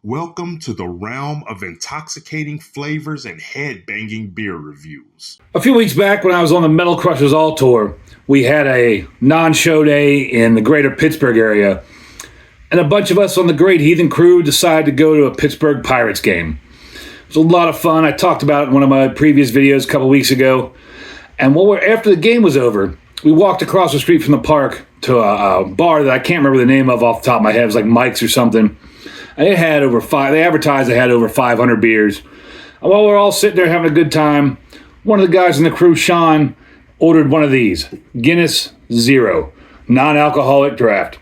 Welcome to the realm of intoxicating flavors and head-banging beer reviews. A few weeks back when I was on the Metal Crushers All Tour, we had a non-show day in the greater Pittsburgh area, and a bunch of us on the Great Heathen crew decided to go to a Pittsburgh Pirates game. It was a lot of fun. I talked about it in one of my previous videos a couple weeks ago. And after the game was over, we walked across the street from the park to a bar that I can't remember the name of off the top of my head. It was like Mike's or something. And they advertised they had over 500 beers. And while we're all sitting there having a good time, one of the guys in the crew, Sean, ordered one of these, Guinness Zero, Non Alcoholic Draft.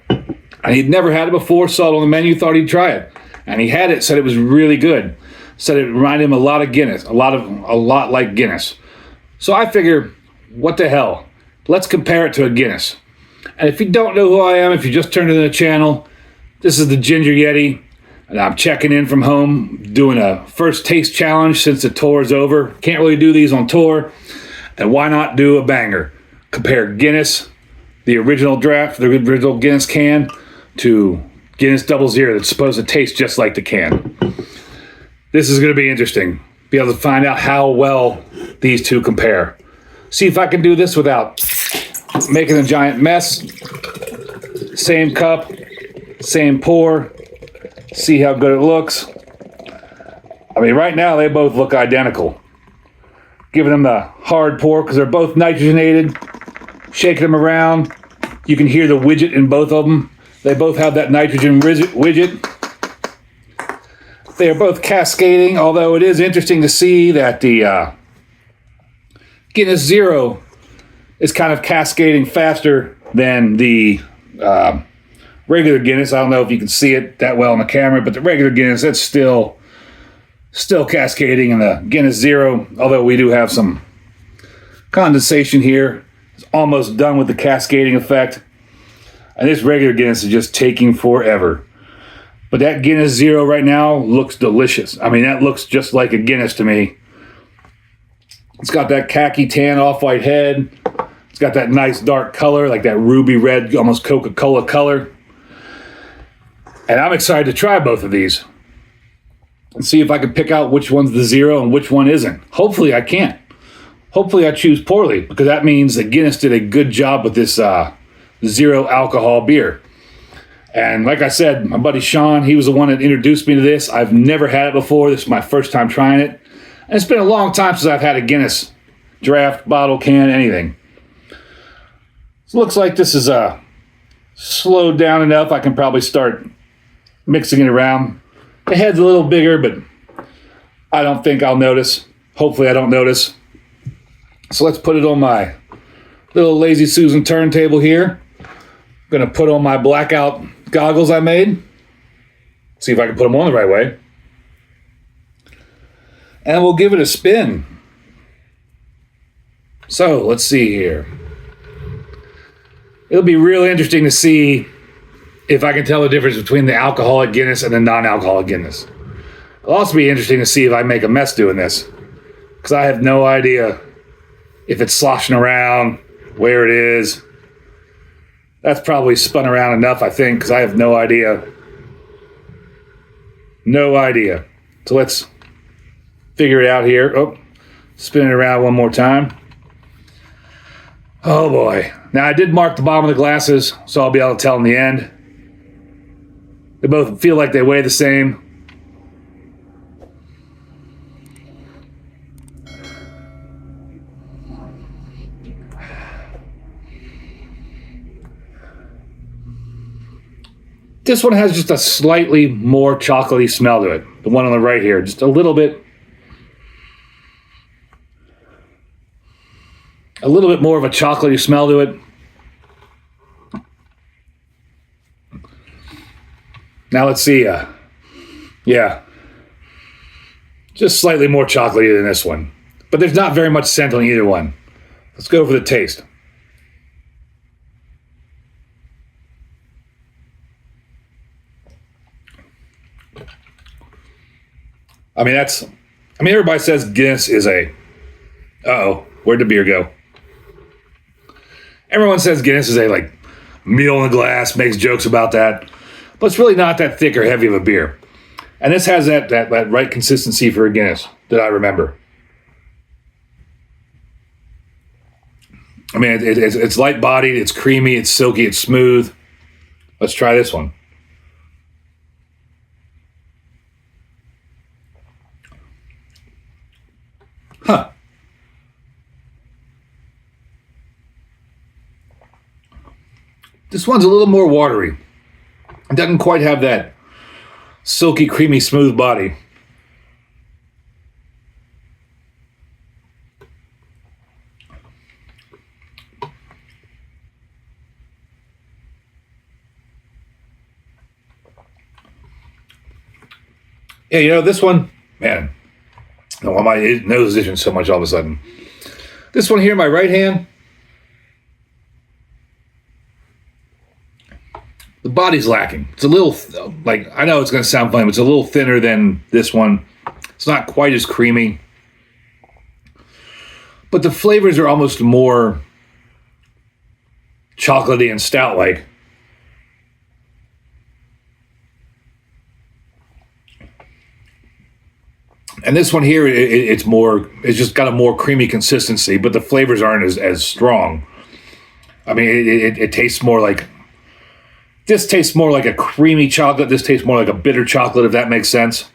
And he'd never had it before, saw it on the menu, thought he'd try it. And he had it, said it was really good. Said it reminded him a lot of Guinness, a lot like Guinness. So I figure, what the hell? Let's compare it to a Guinness. And if you don't know who I am, if you just turned into the channel, this is the Ginger Yeti, and I'm checking in from home, doing a first taste challenge since the tour is over. Can't really do these on tour, and why not do a banger? Compare Guinness, the original draft, the original Guinness can, to Guinness Double Zero that's supposed to taste just like the can. This is going to be interesting. Be able to find out how well these two compare. See if I can do this without making a giant mess. Same cup. Same pour. See how good it looks. I mean, right now they both look identical. Giving them the hard pour because they're both nitrogenated. Shaking them around. You can hear the widget in both of them. They both have that nitrogen widget. They are both cascading, although it is interesting to see that the Guinness Zero is kind of cascading faster than the regular Guinness. I don't know if you can see it that well on the camera, but the regular Guinness, it's still cascading. And the Guinness Zero, although we do have some condensation here, it's almost done with the cascading effect. And this regular Guinness is just taking forever. But that Guinness Zero right now looks delicious. I mean, that looks just like a Guinness to me. It's got that khaki tan off-white head. It's got that nice dark color, like that ruby red, almost Coca-Cola color. And I'm excited to try both of these and see if I can pick out which one's the Zero and which one isn't. Hopefully I can't. Hopefully I choose poorly, because that means that Guinness did a good job with this zero alcohol beer. And like I said, my buddy Sean, he was the one that introduced me to this. I've never had it before. This is my first time trying it. And it's been a long time since I've had a Guinness draft, bottle, can, anything. So it looks like this is slowed down enough. I can probably start mixing it around. The head's a little bigger, but I don't think I'll notice. Hopefully I don't notice. So let's put it on my little Lazy Susan turntable here. I'm going to put on my blackout goggles I made. See if I can put them on the right way. And we'll give it a spin. So let's see here. It'll be really interesting to see if I can tell the difference between the alcoholic Guinness and the non-alcoholic Guinness. It'll also be interesting to see if I make a mess doing this, because I have no idea if it's sloshing around, where it is. That's probably spun around enough, I think, because I have no idea. No idea. So let's figure it out here. Oh, spin it around one more time. Oh boy. Now I did mark the bottom of the glasses, so I'll be able to tell in the end. They both feel like they weigh the same. This one has just a slightly more chocolatey smell to it. The one on the right here, just a little bit more of a chocolatey smell to it. Now let's see. Yeah, just slightly more chocolatey than this one. But there's not very much scent on either one. Let's go for the taste. I mean, everybody says Guinness is where'd the beer go? Everyone says Guinness is a meal in a glass, makes jokes about that. But it's really not that thick or heavy of a beer. And this has that right consistency for a Guinness that I remember. I mean, it's light-bodied, it's creamy, it's silky, it's smooth. Let's try this one. Huh. This one's a little more watery. It doesn't quite have that silky, creamy, smooth body. Yeah, this one, man, no, my nose is itching so much all of a sudden. This one here, my right hand, the body's lacking. It's a little, I know it's going to sound funny, but it's a little thinner than this one. It's not quite as creamy. But the flavors are almost more chocolatey and stout-like. And this one here, it's just got a more creamy consistency, but the flavors aren't as strong. I mean, it tastes more like, this tastes more like a creamy chocolate. This tastes more like a bitter chocolate, if that makes sense.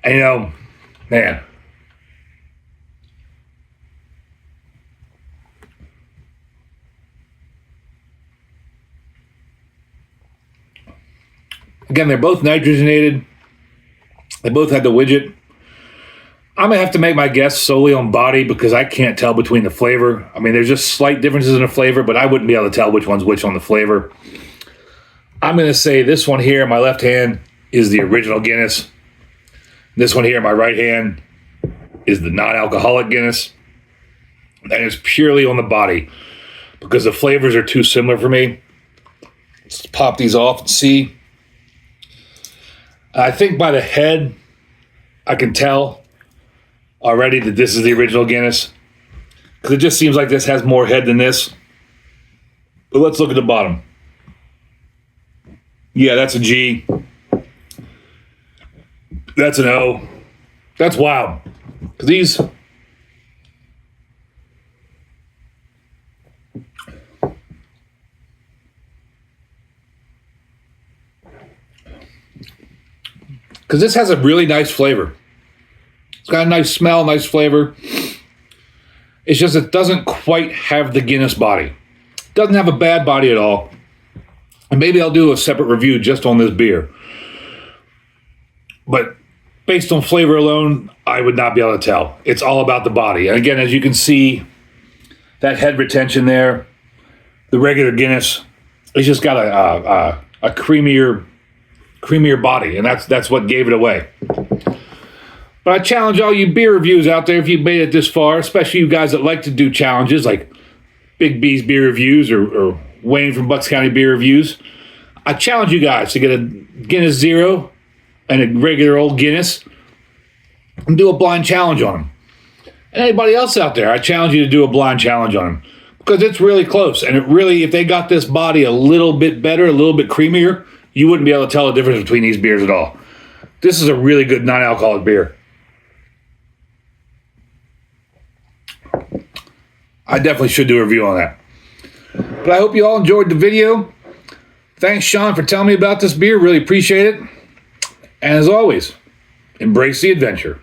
And man. Again, they're both nitrogenated. They both had the widget. I'm going to have to make my guess solely on body because I can't tell between the flavor. I mean, there's just slight differences in the flavor, but I wouldn't be able to tell which one's which on the flavor. I'm going to say this one here in my left hand is the original Guinness. This one here in my right hand is the non-alcoholic Guinness. And it's purely on the body because the flavors are too similar for me. Let's pop these off and see. I think by the head, I can tell already that this is the original Guinness. Because it just seems like this has more head than this. But let's look at the bottom. Yeah, that's a G. That's an O. That's wild. Because these... Because this has a really nice flavor. It's got a nice smell, nice flavor. It's just it doesn't quite have the Guinness body. It doesn't have a bad body at all. And maybe I'll do a separate review just on this beer. But based on flavor alone, I would not be able to tell. It's all about the body. And again, as you can see, that head retention there, the regular Guinness, it's just got a creamier body, and that's what gave it away. But I challenge all you beer reviews out there, if you've made it this far, especially you guys that like to do challenges like Big B's Beer Reviews or Wayne from Bucks County Beer Reviews. I challenge you guys to get a Guinness Zero and a regular old Guinness and do a blind challenge on them. And anybody else out there, I challenge you to do a blind challenge on them because it's really close. And it really, if they got this body a little bit better, a little bit creamier, you wouldn't be able to tell the difference between these beers at all. This is a really good non-alcoholic beer. I definitely should do a review on that. But I hope you all enjoyed the video. Thanks, Sean, for telling me about this beer. Really appreciate it. And as always, embrace the adventure.